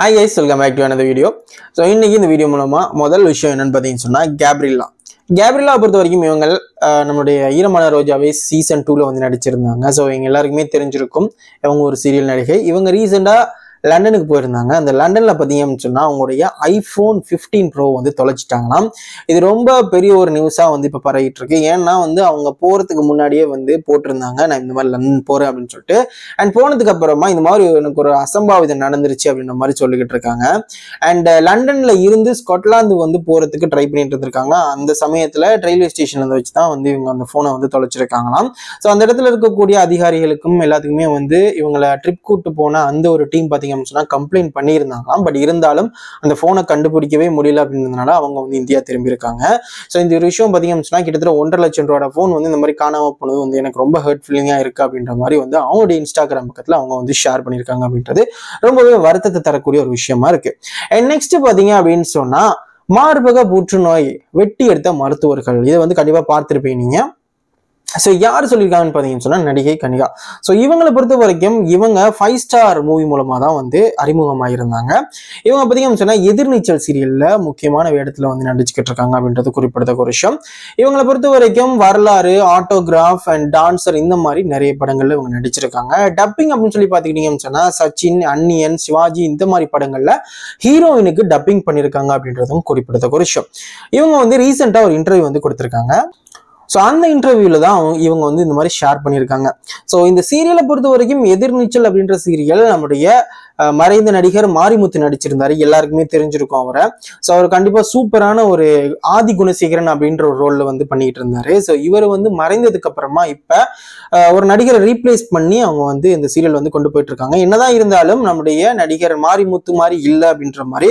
Hi guys, welcome back to another video. So இன்னைக்கு இந்த video மூலமா முதல் விஷயம் என்னன்னு பார்த்தீங்கன்னு சொன்னா கேப்ரில்லா பொறுத்த வரைக்கும் இவங்க நம்மளுடைய ஈரமான ரோஜாவே சீசன் 2ல வந்து நடிச்சிருந்தாங்க. ஸோ இவங்க எல்லாருக்குமே தெரிஞ்சிருக்கும் இவங்க ஒரு சீரியல் நடிகை. இவங்க ரீசெண்டா லண்டனுக்கு போயிருந்தாங்க. அந்த லண்டன்ல பார்த்தீங்கன்னு சொன்னா அவங்களுடைய ஐபோன் 15 ப்ரோ வந்து தொலைச்சிட்டாங்களாம். இது ரொம்ப பெரிய ஒரு நியூஸா வந்து இப்போ பரவிட்டு இருக்கு. ஏன்னா வந்து அவங்க போறதுக்கு முன்னாடியே வந்து போட்டிருந்தாங்க, நான் இந்த மாதிரி லண்டன் போறேன் அப்படின்னு சொல்லிட்டு. அண்ட் போனதுக்கு அப்புறமா இந்த மாதிரி எனக்கு ஒரு அசம்பாவிதம் நடந்துருச்சு அப்படின்ற மாதிரி சொல்லிக்கிட்டு இருக்காங்க. அண்ட் லண்டன்ல இருந்து ஸ்காட்லாந்து வந்து போறதுக்கு ட்ரை பண்ணிட்டு இருந்திருக்காங்க. அந்த சமயத்துல ரயில்வே ஸ்டேஷன்ல வச்சு தான் வந்து இவங்க அந்த போனை வந்து தொலைச்சிருக்காங்களாம். ஸோ அந்த இடத்துல இருக்கக்கூடிய அதிகாரிகளுக்கும் எல்லாத்துக்குமே வந்து இவங்களை ட்ரிப் கூட்டு போன அந்த ஒரு டீம் சொன்னா கம்ப்ளைண்ட் பண்ணியிருந்தாங்களாம். பட் இருந்தாலும் அந்த போனை கண்டுபிடிக்கவே முடியல அப்படின்றதுனால அவங்க வந்து இந்தியா திரும்பி இருக்காங்க. ஸோ இந்த ஒரு விஷயம் பார்த்தீங்கன்னு சொன்னா கிட்டத்தட்ட 1.5 லட்சம் ரூபாய் போன் வந்து இந்த மாதிரி காணாம போனது வந்து எனக்கு ரொம்ப ஹர்ட் ஃபீலிங்கா இருக்கு அப்படின்ற மாதிரி வந்து அவங்களுடைய இன்ஸ்டாகிராம் பக்கத்துல அவங்க வந்து ஷேர் பண்ணியிருக்காங்க அப்படின்றது ரொம்பவே வருத்தத்தை தரக்கூடிய ஒரு விஷயமா இருக்கு. அண்ட் நெக்ஸ்ட் பாத்தீங்க அப்படின்னு சொன்னா மார்பக புற்றுநோய் வெட்டி எடுத்த மருத்துவர்கள், இதை வந்து கண்டிப்பா பார்த்திருப்பீங்க நீங்க. ஸோ யார் சொல்லியிருக்காங்கன்னு பார்த்தீங்கன்னு சொன்னா நடிகை கனிகா. ஸோ இவங்களை பொறுத்த வரைக்கும் இவங்க 5 ஸ்டார் மூவி மூலமா தான் வந்து அறிமுகமாயிருந்தாங்க. இவங்க பார்த்தீங்கன்னு சொன்னா எதிர்நீச்சல் சீரியல்ல முக்கியமான வேடத்துல வந்து நடிச்சுக்கிட்டு இருக்காங்க அப்படின்றது குறிப்பிடத்தக்க ஒரு விஷயம். இவங்களை பொறுத்த வரைக்கும் வரலாறு, ஆட்டோகிராஃப் அண்ட் டான்சர் இந்த மாதிரி நிறைய படங்கள்ல இவங்க நடிச்சிருக்காங்க. டப்பிங் அப்படின்னு சொல்லி பார்த்துக்கிட்டீங்கன்னு சொன்னா சச்சின், அன்னியன், சிவாஜி இந்த மாதிரி படங்கள்ல ஹீரோயினுக்கு டப்பிங் பண்ணியிருக்காங்க அப்படின்றதும் குறிப்பிடத்தக்க ஒரு விஷயம். இவங்க வந்து ரீசெண்டா ஒரு இன்டர்வியூ வந்து கொடுத்திருக்காங்க. ஸோ அந்த இன்டர்வியூல தான் இவங்க வந்து இந்த மாதிரி ஷேர் பண்ணியிருக்காங்க. ஸோ இந்த சீரியலை பொறுத்த வரைக்கும் எதிர்நீச்சல் அப்படின்ற சீரியல் நம்முடைய மறைந்த நடிகர் மாரிமுத்து நடிச்சிருந்தாரு. எல்லாருக்குமே தெரிஞ்சிருக்கும் அவரை. ஸோ அவர் கண்டிப்பா சூப்பரான ஒரு ஆதி குணசேகரன் அப்படின்ற ஒரு ரோல்ல வந்து பண்ணிட்டு இருந்தாரு. ஸோ இவர் வந்து மறைந்ததுக்கு அப்புறமா இப்ப ஒரு நடிகரை ரீப்ளேஸ் பண்ணி அவங்க வந்து இந்த சீரியல் வந்து கொண்டு போயிட்டு இருக்காங்க. என்னதான் இருந்தாலும் நம்முடைய நடிகர் மாரிமுத்து மாதிரி இல்லை அப்படின்ற மாதிரி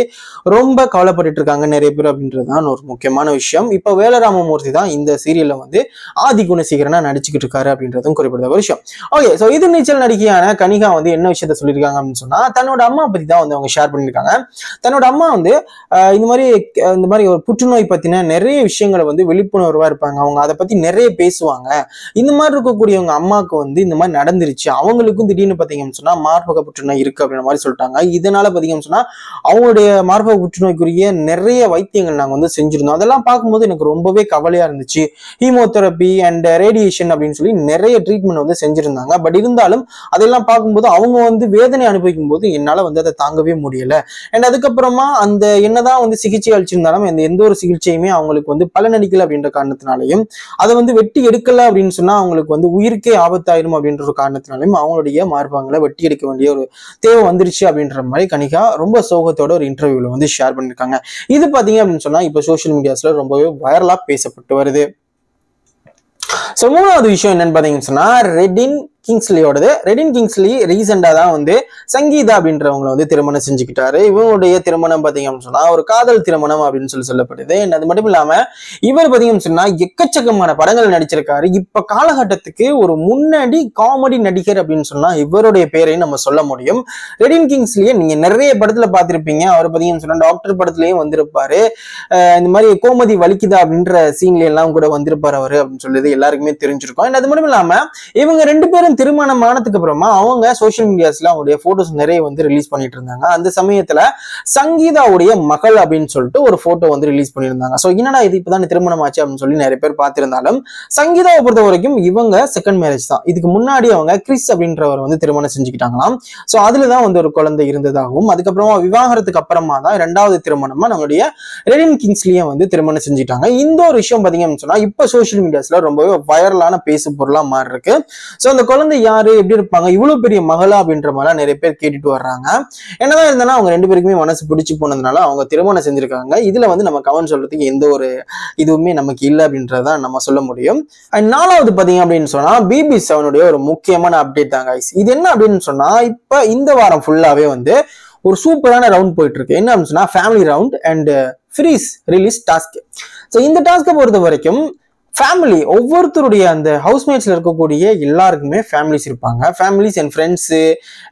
ரொம்ப கவலைப்பட்டு இருக்காங்க நிறைய பேர் அப்படின்றதுதான் ஒரு முக்கியமான விஷயம். இப்ப வேலராமமூர்த்தி தான் இந்த சீரியல்ல வந்து ஆதி குணசேகரனா நடிச்சுக்கிட்டு இருக்காரு அப்படின்றதும் குறிப்பிட்ட விஷயம். ஓகே, ஸோ இது நீச்சல் நடிகையான கனிகா வந்து என்ன விஷயத்த சொல்லியிருக்காங்க அப்படின்னு சொன்னா தன்னோட அம்மா பத்தி தான் வந்து அவங்க ஷேர் பண்ணியிருக்காங்க. தன்னோட அம்மா வந்து இந்த மாதிரி ஒரு புற்றுநோய் பத்தின நிறைய விஷயங்களை வந்து விழிப்புணர்வா இருப்பாங்க. அவங்க அதை பத்தி நிறைய பேசுவாங்க. இந்த மாதிரி இருக்கக்கூடியவங்க அம்மாவுக்கு வந்து இந்த மாதிரி நடந்துருச்சு, அவங்களுக்கும் திடீர்னு பாத்தீங்கன்னு சொன்னா மார்பக புற்றுநோய் இருக்கு அப்படின்ற மாதிரி சொல்லிட்டாங்க. இதனால பாத்தீங்கன்னு சொன்னா அவங்களுடைய மார்பக புற்றுநோய்க்குரிய நிறைய வைத்தியங்கள் நாங்க வந்து செஞ்சிருந்தோம். அதெல்லாம் பார்க்கும்போது எனக்கு ரொம்பவே கவலையா இருந்துச்சு. ஹீமோதெரபி அண்ட் ரேடியேஷன் அப்படின்னு சொல்லி நிறைய ட்ரீட்மெண்ட் வந்து செஞ்சிருந்தாங்க. பட் இருந்தாலும் அதெல்லாம் பார்க்கும்போது அவங்க வந்து வேதனை அனுபவிக்கும் போது என்னால வந்து அதை தாங்கவே முடியல. அண்ட் அதுக்கப்புறமா அந்த என்னதான் வந்து சிகிச்சை அளிச்சிருந்தாலும் எந்த ஒரு சிகிச்சையுமே அவங்களுக்கு வந்து பலனளிக்கல அப்படின்ற காரணத்தினாலையும் அதை வந்து வெட்டி எடுக்கல அப்படின்னு சொன்னா அவங்களுக்கு வந்து உயிருக்கே ஆபத்தாயிரும் அப்படின்ற ஒரு காரணத்தினாலையும் அவங்களுடைய மார்பகங்களை வெட்டி எடுக்க வேண்டிய ஒரு தேவை வந்துருச்சு அப்படின்ற மாதிரி கனிகா ரொம்ப சோகத்தோட ஒரு இன்டர்வியூல வந்து ஷேர் பண்ணிருக்காங்க. இது பாத்தீங்க அப்படின்னு சொன்னா இப்ப சோசியல் மீடியாஸ்ல ரொம்பவே வைரலா பேசப்பட்டு வருது. ஸோ மூணாவது விஷயம் என்னன்னு பாத்தீங்கன்னு சொன்னா ரெடின் கிங்ஸ்லி ரீசெண்டா தான் வந்து சங்கீதா அப்படின்றவங்களை வந்து திருமணம் செஞ்சுக்கிட்டாரு. இவங்களுடைய திருமணம் பாத்தீங்கன்னு சொன்னா ஒரு காதல் திருமணம் அப்படின்னு சொல்லப்படுது. அது மட்டும் இல்லாம இவர் பாத்தீங்கன்னு சொன்னா எக்கச்சக்கமான படங்கள் நடிச்சிருக்காரு. இப்ப காலகட்டத்துக்கு ஒரு முன்னாடி காமெடி நடிகர் அப்படின்னு சொன்னா இவருடைய பேரையும் நம்ம சொல்ல முடியும். ரெடின் கிங்ஸ்லியே நீங்க நிறைய படத்துல பார்த்திருப்பீங்க. அவர் பாத்தீங்கன்னு சொன்னா டாக்டர் படத்துலயும் வந்திருப்பாரு. இந்த மாதிரி கோமதி வலிக்குதா அப்படின்ற சீன்ல எல்லாம் கூட வந்திருப்பாரு அவரு அப்படின்னு சொல்லிது எல்லாருக்குமே தெரிஞ்சிருக்கும். அது மட்டும் இல்லாம இவங்க ரெண்டு பேரும் திருமணம் ஆனதுக்கு அப்புறமா அவங்க சோசியல் மீடியாஸ்ல அவங்களுடைய போட்டோஸ் நிறைய வந்து ரிலீஸ் பண்ணிட்டு இருந்தாங்க. அந்த சமயத்துல சங்கீதாவுடைய மகள் அப்படின்னு சொல்லிட்டு ஒரு போட்டோ வந்து ரிலீஸ் பண்ணியிருந்தாங்க. ஸோ என்னடா இது இப்பதான் திருமணம் ஆச்சு அப்படின்னு சொல்லி நிறைய பேர் பார்த்திருந்தாலும் சங்கீதாவை பொறுத்த வரைக்கும் இவங்க செகண்ட் மேரேஜ் தான். இதுக்கு முன்னாடி அவங்க கிறிஸ் அப்படின்றவர் வந்து திருமணம் செஞ்சுக்கிட்டாங்களாம். ஸோ அதுலதான் வந்து ஒரு குழந்தை இருந்ததாகவும் அதுக்கப்புறமா விவாகரத்துக்கு அப்புறமா தான் 2வது திருமணமா நம்மளுடைய ரெடின் கிங்ஸ்லியை வந்து திருமணம் செஞ்சுட்டாங்க. இந்த ஒரு விஷயம் பாத்தீங்கன்னு சொன்னா இப்ப சோசியல் மீடியாஸ்ல ரொம்பவே வைரலான பேசு பொருளா மாறி இருக்கு. ஸோ அந்த குழந்தை யாரு, எப்படி இருப்பாங்க, இவ்வளவு பெரிய மகளா அப்படின்ற மாதிரி நிறைய பேர் கேட்டுட்டு வர்றாங்க. என்னதான் இருந்தாலும் அவங்க ரெண்டு பேருக்குமே மனசு பிடிச்சு போனதுனால அவங்க திருமணம் செஞ்சிருக்காங்க. இதுல வந்து நம்ம கமெண்ட் சொல்றதுக்கு எந்த ஒரு இதுவுமே நமக்கு இல்லை அப்படின்றதான் நம்ம சொல்ல முடியும். அண்ட் 4வது பாத்தீங்க அப்படின்னு சொன்னா BB7 ஒரு முக்கியமான அப்டேட் தான் guys. இது என்ன அப்படின்னு சொன்னா இப்ப இந்த வாரம் ஃபுல்லாவே வந்து ஒரு சூப்பரான ரவுண்ட் போயிட்டு இருக்கு. என்ன அப்படின்னு சொன்னா family round and freeze release task. So இந்த டாஸ்கை பொறுத்த வரைக்கும் ஃபேமிலி ஒவ்வொருத்தருடைய அந்த ஹவுஸ்மேட்ஸ்ல இருக்கக்கூடிய எல்லாருக்குமே ஃபேமிலிஸ் இருப்பாங்க. ஃபேமிலிஸ் அண்ட் ஃப்ரெண்ட்ஸு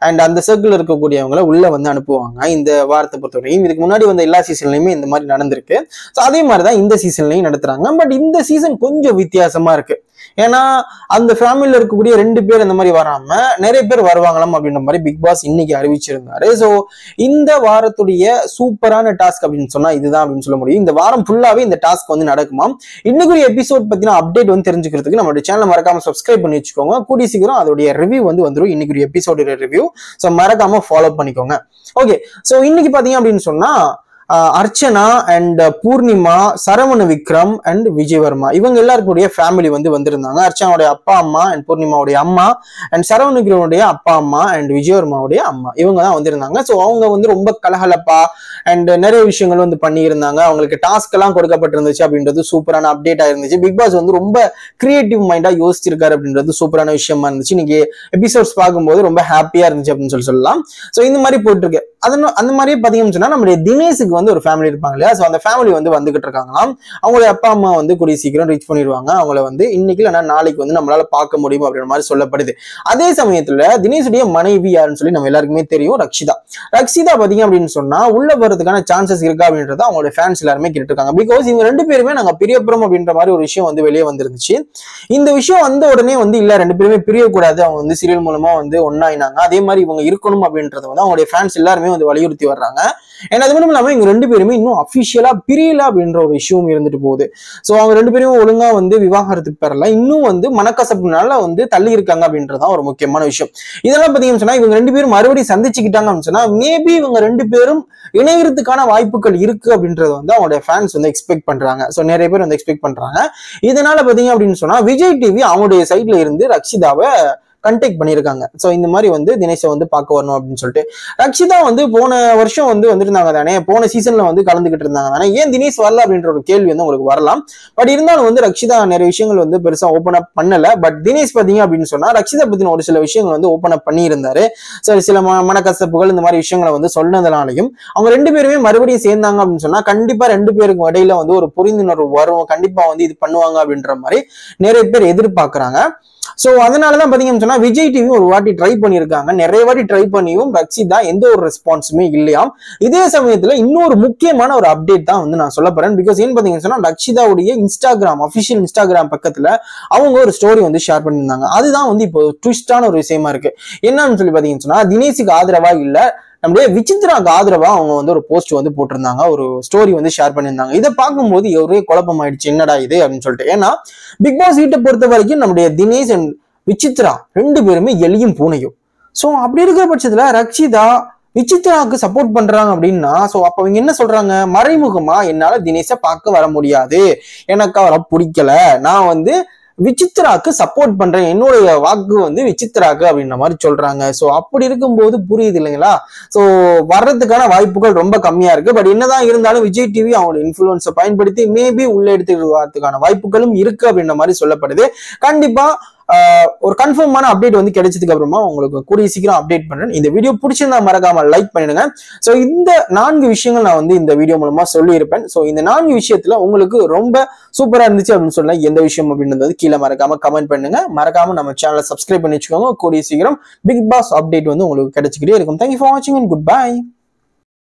அண்ட் அந்த சர்க்கிள் இருக்கக்கூடியவங்களை உள்ள வந்து அனுப்புவாங்க. இந்த வாரத்தை பொறுத்தவரையும் இதுக்கு முன்னாடி வந்த எல்லா சீசன்லையுமே இந்த மாதிரி நடந்திருக்கு. ஸோ அதே மாதிரிதான் இந்த சீசன்லையும் நடத்துறாங்க. பட் இந்த சீசன் கொஞ்சம் வித்தியாசமா இருக்கு. ஏன்னா அந்த ஃபேமிலியில இருக்கக்கூடிய 2 பேர் இந்த மாதிரி வராம நிறைய பேர் வருவாங்களாம் அப்படின்ற மாதிரி பிக் பாஸ் இன்னைக்கு அறிவிச்சிருந்தாரு. ஸோ இந்த வாரத்துடைய சூப்பரான டாஸ்க் அப்படின்னு சொன்னா இதுதான் அப்படின்னு சொல்ல முடியும். இந்த வாரம் ஃபுல்லாவே இந்த டாஸ்க் வந்து நடக்குமா. இன்னைக்கு எபிசோட் பத்தின அப்டேட் வந்து தெரிஞ்சுக்கிறதுக்கு நம்மளுடைய சேனலை மறக்காம சப்ஸ்கிரைப் பண்ணி வச்சுக்கோங்க. கூடிய சீக்கிரம் அதோடைய ரிவ்யூ வந்து வந்துடும். இன்னைக்கு எபிசோட ரிவ்யூ. ஸோ மறக்காம ஃபாலோ பண்ணிக்கோங்க. ஓகே, ஸோ இன்னைக்கு பாத்தீங்க அப்படின்னு சொன்னா அர்ச்சனா அண்ட் பூர்ணிமா, சரவண விக்ரம் அண்ட் விஜயவர்மா இவங்க எல்லாருக்குடைய ஃபேமிலி வந்து வந்திருந்தாங்க. அர்ச்சனாவுடைய அப்பா அம்மா அண்ட் பூர்ணிமாவுடைய அம்மா அண்ட் சரவண விக்ரமுடைய அப்பா அம்மா அண்ட் விஜயவர்மாவுடைய அம்மா இவங்க தான் வந்திருந்தாங்க. ஸோ அவங்க வந்து ரொம்ப கலகலப்பா அண்ட் நிறைய விஷயங்கள் வந்து பண்ணியிருந்தாங்க. அவங்களுக்கு டாஸ்க் எல்லாம் கொடுக்கப்பட்டிருந்துச்சு அப்படின்றது சூப்பரான அப்டேட்டா இருந்துச்சு. பிக் பாஸ் வந்து ரொம்ப கிரியேட்டிவ் மைண்டா யோசிச்சிருக்காரு அப்படின்றது சூப்பரான விஷயமா இருந்துச்சு. இன்னைக்கு எபிசோட்ஸ் பார்க்கும்போது ரொம்ப ஹாப்பியா இருந்துச்சு அப்படின்னு சொல்லலாம். ஸோ இந்த மாதிரி போயிட்டு இருக்கு. அந்த மாதிரி பாத்தீங்கன்னு சொன்னா நம்மளுடைய தினேஷுக்கு வந்து ஒரு ஃபேமிலி இருப்பாங்க இல்லையா. ஸோ அந்த ஃபேமிலி வந்து வந்துகிட்டு இருக்காங்களாம். அவங்களுடைய அப்பா அம்மா வந்து கூடிய சீக்கிரம் ரீச் பண்ணிடுவாங்க. அவங்கள வந்து இன்னைக்கு இல்லைன்னா நாளைக்கு வந்து நம்மளால பார்க்க முடியும் அப்படின்ற மாதிரி சொல்லப்படுது. அதே சமயத்துல தினேஷுடைய மனைவி யாருன்னு சொல்லி நம்ம எல்லாருக்குமே தெரியும், ரக்ஷிதா. ரக்ஷிதா பாத்தீங்க அப்படின்னு சொன்னா உள்ள வரதுக்கான சான்சஸ் இருக்கா அப்படின்றத அவங்களோட ஃபேன்ஸ் எல்லாருமே கேட்டு இருக்காங்க. பிகாஸ் இவங்க 2 பேருமே நாங்க பிரியப்புறம் அப்படின்ற மாதிரி ஒரு விஷயம் வந்து வெளியே வந்துருந்துச்சு. இந்த விஷயம் வந்த உடனே வந்து இல்ல 2 பேருமே பிரியக்கூடாது, அவங்க வந்து சீரியல் மூலமா வந்து ஒன்னாயினாங்க, அதே மாதிரி இவங்க இருக்கணும் அப்படின்றத வந்து அவங்களுடைய ஃபேன்ஸ் எல்லாருமே வந்து வலியுறுத்தி வர்றாங்க. ஏன்னா அது மட்டும் இல்லாம இவங்க 2 பேருமே இன்னும் அபிஷியலா பிரியல அப்படின்ற ஒரு விஷயம் இருந்துட்டு போகுது. சோ அவங்க 2 பேரும் ஒழுங்கா வந்து விவாகரத்துக்கு பெறல, இன்னும் வந்து மனக்கசப்புனால வந்து தள்ளி இருக்காங்க அப்படின்றதான் ஒரு முக்கியமான விஷயம். இதெல்லாம் பாத்தீங்கன்னு சொன்னா இவங்க 2 பேரும் மறுபடியும் சந்திச்சுக்கிட்டாங்க அப்படின்னு சொன்னா மேபி இவங்க 2 பேரும் இணையறதுக்கான வாய்ப்புகள் இருக்கு அப்படின்றது வந்து அவங்களுடைய ஃபேன்ஸ் வந்து எக்ஸ்பெக்ட் பண்றாங்க. சோ நிறைய பேர் வந்து எக்ஸ்பெக்ட் பண்றாங்க. இதனால பாத்தீங்க அப்படின்னு சொன்னா விஜய் டிவி அவங்களுடைய சைட்ல இருந்து ரக்ஷிதாவை கண்டெக்ட் பண்ணியிருக்காங்க. ஸோ இந்த மாதிரி வந்து தினேஷை வந்து பார்க்க வரணும் அப்படின்னு சொல்லிட்டு. ரக்ஷிதா வந்து போன வருஷம் வந்து வந்திருந்தாங்க தானே, போன சீசன்ல வந்து கலந்துகிட்டு இருந்தாங்க தானே, ஏன் தினேஷ் வரல அப்படின்ற ஒரு கேள்வி வந்து உங்களுக்கு வரலாம். பட் இருந்தாலும் வந்து ரக்ஷிதா நிறைய விஷயங்கள் வந்து பெருசா ஓப்பன் அப் பண்ணல. பட் தினேஷ் பாத்தீங்க அப்படின்னு சொன்னா ரக்ஷிதா பத்தின ஒரு சில விஷயங்கள் வந்து ஓப்பன் அப் பண்ணியிருந்தாரு. ஸோ சில மனக்கசப்புகள் இந்த மாதிரி விஷயங்களை வந்து சொன்னதுனாலையும் அவங்க 2 பேருமே மறுபடியும் சேர்ந்தாங்க அப்படின்னு சொன்னா கண்டிப்பா 2 பேருக்கும் இடையில வந்து ஒரு புரிந்துணர்வு வரும், கண்டிப்பா வந்து இது பண்ணுவாங்க அப்படின்ற மாதிரி நிறைய பேர் எதிர்பார்க்கறாங்க. சோ அதனாலதான் பாத்தீங்கன்னு சொன்னா விஜய் டிவி ஒரு வாட்டி ட்ரை பண்ணிருக்காங்க. நிறைய வாட்டி ட்ரை பண்ணியும் ரக்ஷிதா எந்த ஒரு ரெஸ்பான்ஸுமே இல்லையாம். இதே சமயத்துல இன்னொரு முக்கியமான ஒரு அப்டேட் தான் வந்து நான் சொல்ல போறேன். பிகாஸ் ஏன்னு பாத்தீங்கன்னு சொன்னா ரக்ஷிதாவுடைய இன்ஸ்டாகிராம் அபிஷியல் இன்ஸ்டாகிராம் பக்கத்துல அவங்க ஒரு ஸ்டோரி வந்து ஷேர் பண்ணியிருந்தாங்க. அதுதான் வந்து இப்போ ட்விஸ்டான ஒரு விஷயமா இருக்கு. என்னன்னு சொல்லி பாத்தீங்கன்னு சொன்னா தினேஷுக்கு ஆதரவா இல்ல, நம்முடைய விசித்ராக்கு ஆதரவா அவங்க வந்து ஒரு போஸ்ட் வந்து போட்டிருந்தாங்க, ஒரு ஸ்டோரி வந்து ஷேர் பண்ணியிருந்தாங்க. இதை பார்க்கும்போது ஒரே குழப்பம் ஆயிடுச்சு, என்னடா இது அப்படின்னு சொல்லிட்டு. ஏன்னா பிக் பாஸ் வீட்டை பொறுத்த வரைக்கும் நம்முடைய தினேஷ் அண்ட் விசித்ரா 2 பேருமே எலியும் பூனையும். சோ அப்படி இருக்கிற பட்சத்துல ரக்ஷிதா விசித்ராவுக்கு சப்போர்ட் பண்றாங்க அப்படின்னா சோ அப்ப அவங்க என்ன சொல்றாங்க, மறைமுகமா என்னால தினேஷை பார்க்க வர முடியாது, எனக்கு அவரை பிடிக்கல, நான் வந்து விசித்ராக்கு சப்போர்ட் பண்றேன், என்னுடைய வாக்கு வந்து விசித்ராக்கு அப்படின்ற மாதிரி சொல்றாங்க. சோ அப்படி இருக்கும்போது புரியுது இல்லைங்களா. சோ வர்றதுக்கான வாய்ப்புகள் ரொம்ப கம்மியா இருக்கு. பட் என்னதான் இருந்தாலும் விஜய் டிவி அவங்களோட இன்ஃபுளுன்ஸை பயன்படுத்தி மேபி உள்ள எடுத்துட்டு வரதுக்கான வாய்ப்புகளும் இருக்கு அப்படின்ற மாதிரி சொல்லப்படுது. கண்டிப்பா ஒரு கன்ஃபார்மான அப்டேட் வந்து கிடைச்சதுக்கு அப்புறமா உங்களுக்கு கூடிய சீக்கிரம் அப்டேட் பண்றேன். இந்த வீடியோ பிடிச்சிருந்தா மறக்காம லைக் பண்ணிடுங்க. சோ இந்த 4 விஷயங்கள் நான் வந்து இந்த வீடியோ மூலமா சொல்லியிருப்பேன். சோ இந்த 4 விஷயத்துல உங்களுக்கு ரொம்ப சூப்பரா இருந்துச்சு அப்படின்னு சொன்னா எந்த விஷயம் அப்படின்றது கீழே மறக்காம கமெண்ட் பண்ணுங்க. மறக்காம நம்ம சேனலை சப்ஸ்கிரைப் பண்ணி வச்சுக்கோங்க. கூடிய சீக்கிரம் பிக் பாஸ் அப்டேட் வந்து உங்களுக்கு கிடைச்சிக்கிட்டே இருக்கும். தேங்க்யூ ஃபார் வாட்சிங் அண்ட் குட் பை.